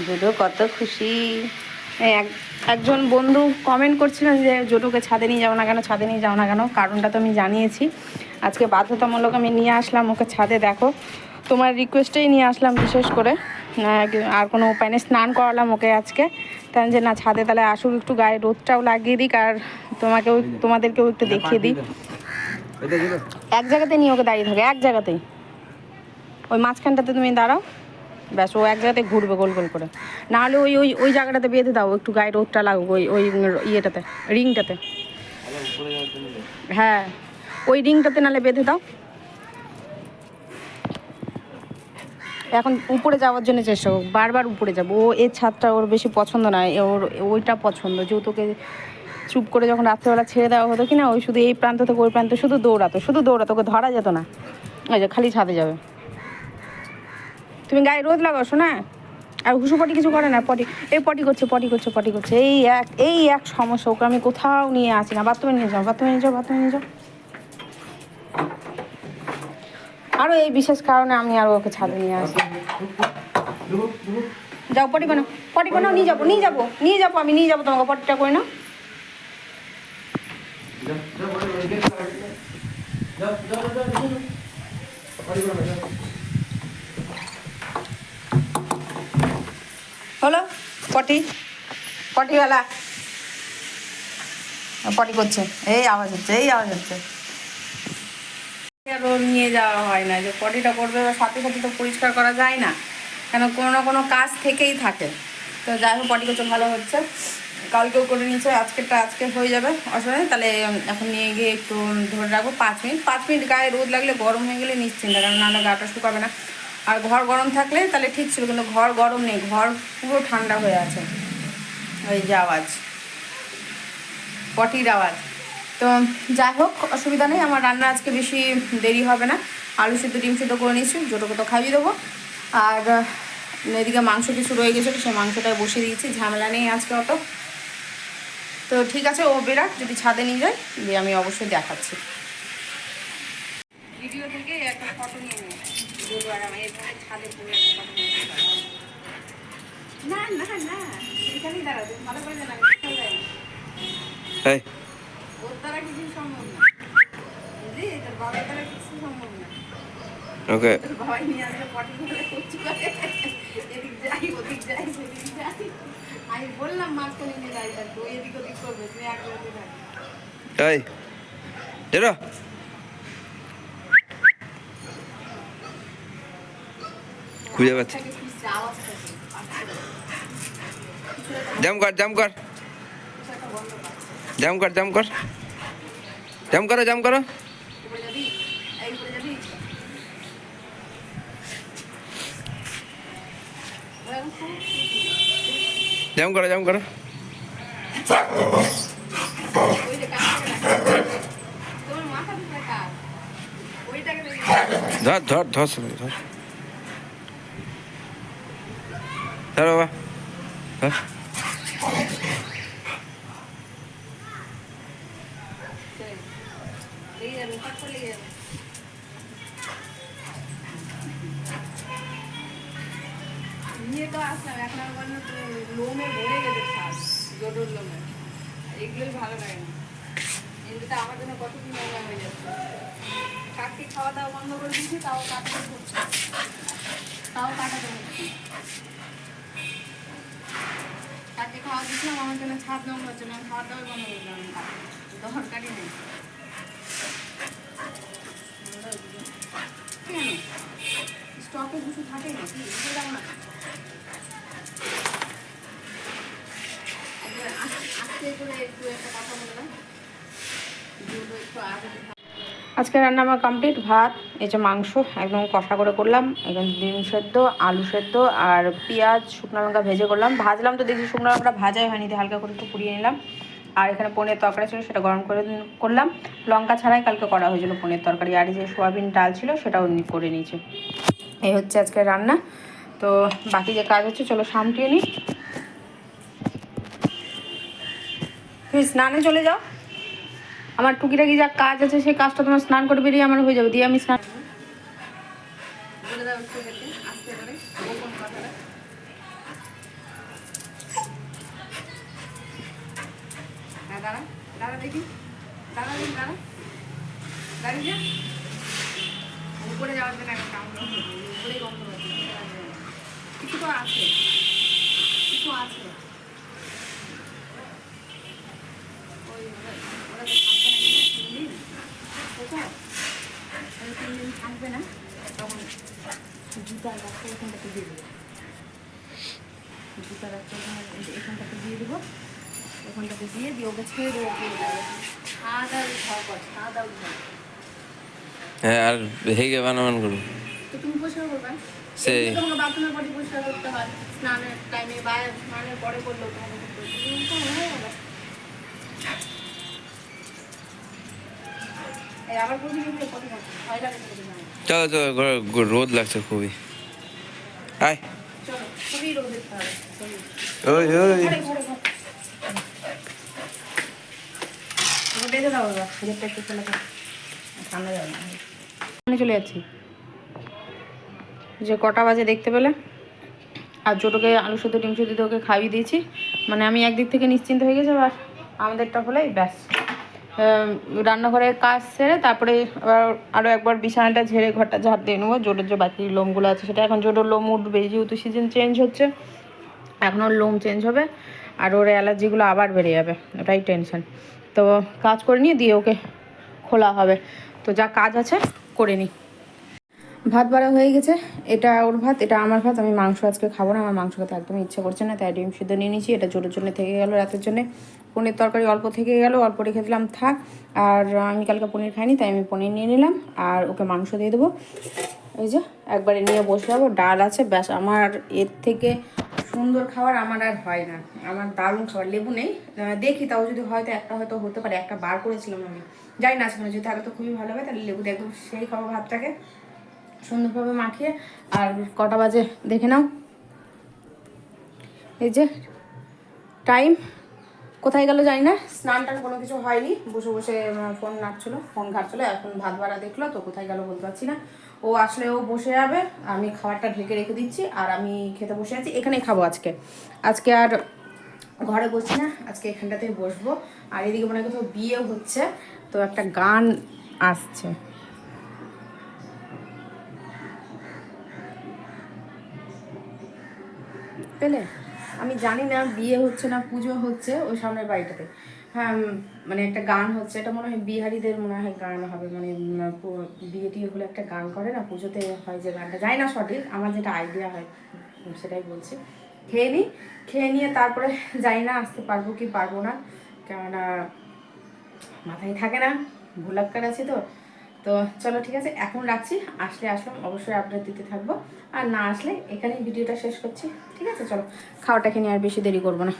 জোটো কত খুশি। একজন বন্ধু কমেন্ট করছিলেন যে জোটোকে ছাদে নিয়ে যাও না কেন, ছাদে নিয়ে যাও না কেন। কারণটা তো আমি জানিয়েছি। আজকে বাধ্যতামূলক আমি নিয়ে আসলাম ওকে ছাদে। দেখো, তোমার রিকোয়েস্টেই নিয়ে আসলাম বিশেষ করে। আর কোনো উপায় নেই, স্নান করালাম ওকে আজকে। তাই যে না, ছাদে তাহলে আসুক, একটু গায়ে রোদটাও লাগিয়ে দিক, আর তোমাদেরকেও একটু দেখিয়ে দিই। এক জায়গাতে নিয়ে ওকে দাঁড়িয়ে থাকে, এক জায়গাতেই, ওই মাঝখানটাতে তুমি দাঁড়াও, ব্যাস ও এক জায়গাতে ঘুরবে গোল গোল করে। নাহলে ওই ওই ওই জায়গাটাতে বেঁধে দাও, একটু গায়ে রোদটা লাগুক ওই ওই ইয়েটাতে, রিংটাতে। হ্যাঁ, ওই রিংটাতে নাহলে বেঁধে দাও। এখন উপরে যাওয়ার জন্য চেষ্টা করুক, বারবার উপরে যাবো। ও এর ছাদটা ওর বেশি পছন্দ নয়, ওর ওইটা পছন্দ। যেহেতু ওকে চুপ করে যখন রাত্রেবেলা ছেড়ে দেওয়া হতো কি না, ওই শুধু এই প্রান্ত থেকে ওই প্রান্তে শুধু দৌড়াতো, ওকে ধরা যেত না। ওই যে খালি ছাদে যাবে। তুমি গায়ে রোদ লাগাও শোনা। আর হুসুপটি কিছু করে না, পটি করছে। এই এক সমস্যা, ওকে আমি কোথাও নিয়ে আসি না। বাথরুমে নিয়ে যাও। আরও এই বিশেষ কারণে আমি আর ওকে ছাদে নিয়ে আসি। যাও, পটি বানাও, নিয়ে যাবো, আমি নিয়ে যাবো তোমাকে, পটিটা করে নাও। হলো পটিওয়ালা পটি করছে, এই আওয়াজ হচ্ছে। আর নিয়ে যাওয়া হয় না, যে পটিটা করবে সাথে সাথে তো পরিষ্কার করা যায় না, কেন কোনো না কোনো কাজ থেকেই থাকে। তো যাই হোক, পটি করছে, ভালো হচ্ছে। কালকেও করে নিচ্ছে, আজকে হয়ে যাবে, অসুবিধা। তাহলে এখন নিয়ে গিয়ে একটু ধরে রাখবো 5 মিনিট গায়ে রোদ লাগলে, গরম হয়ে গেলে নিশ্চিন্ত, কারণ নাহলে গাটা শুকাবে না। আর ঘর গরম থাকলে তাহলে ঠিক ছিল, কিন্তু ঘর গরম নেই, ঘর পুরো ঠান্ডা হয়ে আছে। ওই যে আওয়াজ, পটির আওয়াজ। তো যাই হোক, অসুবিধা নেই। আমার রান্না আজকে বেশি দেরি হবে না। আলু সিদ্ধ, ডিম সিদ্ধ করে নিয়েছি, জোটোকে তো খাইয়ে দেবো। আর এদিকে মাংস কিছু রয়ে গেছিলো, সেই মাংসটায় বসিয়ে দিয়েছি, ঝামেলা নেই আজকে অত। তো ঠিক আছে, ও বেরাক, যদি ছাদে নিয়ে যায় দিয়ে আমি অবশ্যই দেখাচ্ছি। ভিডিও থেকে একটা ফটো নিয়ে নেব, আর আমি এখানে ছাদে পড়ে একটা ফটো নিয়ে না এখানেই দাঁড়াবে, ভালো করে জানা ওর দ্বারা কিছু সম্ভব না, বুঝলি? তোর বাবার দ্বারা কিছু সম্ভব না। ওকে, তোর বাবাই নিয়ে আসলে পটি করে করছি, এদিক যাই ওদিক যাই সেদিক যাই। আমি বললাম মাঝখানে নিয়ে দাঁড়িয়ে থাকতো, ওই এদিক ওদিক করবে, তুমি এক রকম থাকবে। তাই এরা খুঁজে পাচ্ছে। জাম কর জাম করো। ধর বাবা, নিয়ে তো আসলাম, এখন আমার লোমে ভরে গেছে শ্বাস, জোটোর লোমে, এগুলোই ভালো লাগে না। এমনিতে আমার জন্য কতদিন নোংরা হয়ে যাচ্ছে। কাককে খাওয়া দাওয়া বন্ধ করে দিয়েছি, তাও কাটাতে হচ্ছে। কাককে খাওয়া দিচ্ছিলাম, আমার জন্য ছাদ নোংরা হচ্ছে না, খাওয়া দাওয়া বন্ধ করে দিলাম। দরকারই নেই। কেন স্টকে কিছু থাকে নাকি? না, আজকে রান্না আমার কমপ্লিট। ভাত, এই যে মাংস একদম কষা করে করলাম, এখানে ডিম সেদ্ধ, আলু সেদ্ধ আর পেঁয়াজ শুকনো লঙ্কা ভেজে করলাম। ভাজলাম তো দেখছি শুকনো লঙ্কাটা ভাজাই হয়নি, হালকা করে একটু পুড়িয়ে নিলাম। আর এখানে পনির তরকারি ছিল, সেটা গরম করে করলাম। লঙ্কা ছাড়াই কালকে করা হয়েছিল পনির তরকারি। আর যে সোয়াবিন ডাল ছিল সেটাও করে নিয়েছি। এই হচ্ছে আজকে রান্না। তো বাকি যে কাজ হচ্ছে চলো সামটিয়ে নিই। তুমি স্নানে চলে যাও, আমার টুকিটাকি যা কাজ আছে সেই কাজটা তোমার স্নান করে বেরিয়ে আমার হয়ে যাবে, দিয়ে আমি স্নান দেখি দাঁড়া দেখি দাঁড়া দাঁড়িয়ে যা উপরে যাওয়ার জন্য একটা কাম উপরেই গন্ধ পাচ্ছি কিছু তো আছে কিছু আছে ওই ওরা তো থাকবে না 3 দিন থাকবে না তখন জুতা রাখতে এখানটাতে দিয়ে দেবো জুতা রাখতে এখানটাতে দিয়ে দেবো ওখানটাতে দিয়ে ওকে ছেড়ে দেবো খাওয়া দাওয়া খাওয়া পর খাওয়া দাওয়া হ্যাঁ আর হেগে বানাবান করো তো তুমি পরিষ্কার করবে সেই তোমাকে বাথরুমের পরে পরিষ্কার করতে হয় স্নানের টাইমে বা স্নানের পরে করলেও তোমাকে হয়ে গেল এই আবার বলছি কিন্তু কত ভয় লাগে চলো চলো রোদ লাগছে খুবই আয় চলো খুবই রোদ দেখতে হবে ওই ওই বেঁধে দাও বাবা গেটটা একটু খোলা থাক সামনে যাও না আমি চলে যাচ্ছি যে কটা বাজে দেখতে পেলে আর ছোটোকে আলু সেদ্ধ ডিম সেদ্ধ ওকে খাইয়ে দিয়েছি মানে আমি একদিক থেকে নিশ্চিন্ত হয়ে গেছি আর আমাদেরটা হলেই ব্যাস রান্নাঘরের কাজ সেরে তারপরে আবার আরও একবার বিছানাটা ঝেড়ে ঘরটা ঝাড় দিয়ে নেবো জোটোর যে বাকি লোমগুলো আছে সেটা এখন জোটোর লোম উঠবে যেহেতু সিজন চেঞ্জ হচ্ছে এখন ওর লোম চেঞ্জ হবে আর ওর অ্যালার্জিগুলো আবার বেড়ে যাবে ওটাই টেনশন তো কাজ করে নিয়ে দিয়ে ওকে খোলা হবে তো যা কাজ আছে করে নিই ভাত বাড়া হয়ে গেছে এটা ওর ভাত এটা আমার ভাত আমি মাংস আজকে খাবো না আমার মাংস খেতে একদমই ইচ্ছে করছে না তাই ডিম সিদ্ধ নিয়ে নিয়েছি এটা জোরের জন্য থেকে গেল রাতের জন্য পনির তরকারি অল্প থেকে গেল অল্প রেখে দিলাম থাক আর আমি কালকে পনির খাইনি তাই আমি পনির নিয়ে নিলাম আর ওকে মাংস দিয়ে দেবো এই যে একবারে নিয়ে বসে যাবো ডাল আছে ব্যাস আমার এর থেকে সুন্দর খাবার আমার আর হয় না আমার দারুণ খাবার লেবু নেই দেখি তাও যদি হয়তো একটা হয়তো হতে পারে একটা বার করেছিলাম আমি যাই না সেখানে যদি থাকে তো খুবই ভালো হবে তাহলে লেবু দিয়ে একদম সেই খাবো ভাতটাকে সুন্দরভাবে মাখিয়ে আর কটা বাজে দেখে নাও এই যে টাইম কোথায় গেল জানি না স্নান টান কোনো কিছু হয়নি বসে বসে ফোন নাড়ছিল ফোন ঘাটছিল এখন ভাত বাড়া দেখলো তো কোথায় গেল বলতে পারছি না ও আসলে ও বসে যাবে আমি খাবারটা ঢেকে রেখে দিচ্ছি আর আমি খেতে বসে আছি এখানেই খাবো আজকে আর ঘরে বসছি না আজকে এখানটাতেই বসবো আর এদিকে মনে হয় কোথাও বিয়েও হচ্ছে তো একটা গান আসছে পেলে আমি জানি না বিয়ে হচ্ছে না পুজো হচ্ছে ওই সামনের বাড়িটাতে হ্যাঁ মানে একটা গান হচ্ছে এটা মনে হয় বিহারিদের মনে হয় গান হবে মানে বিয়ে টিয়ে হলে একটা গান করে না পুজোতে হয় যে গানটা যাই না সঠিক আমার যেটা আইডিয়া হয় সেটাই বলছি খেয়ে নিয়ে তারপরে যাই না আসতে পারবো কি পারবো না কেননা মাথায় থাকে না ভুলাক্কার আছে তো তো চলো ঠিক আছে এখন রাখছি আসলাম অবশ্যই আপডেট দিতে থাকবো আর না আসলে এখানেই ভিডিওটা শেষ করছি ঠিক আছে চলো খাওয়াটাকে নিয়ে আর বেশি দেরি করবো না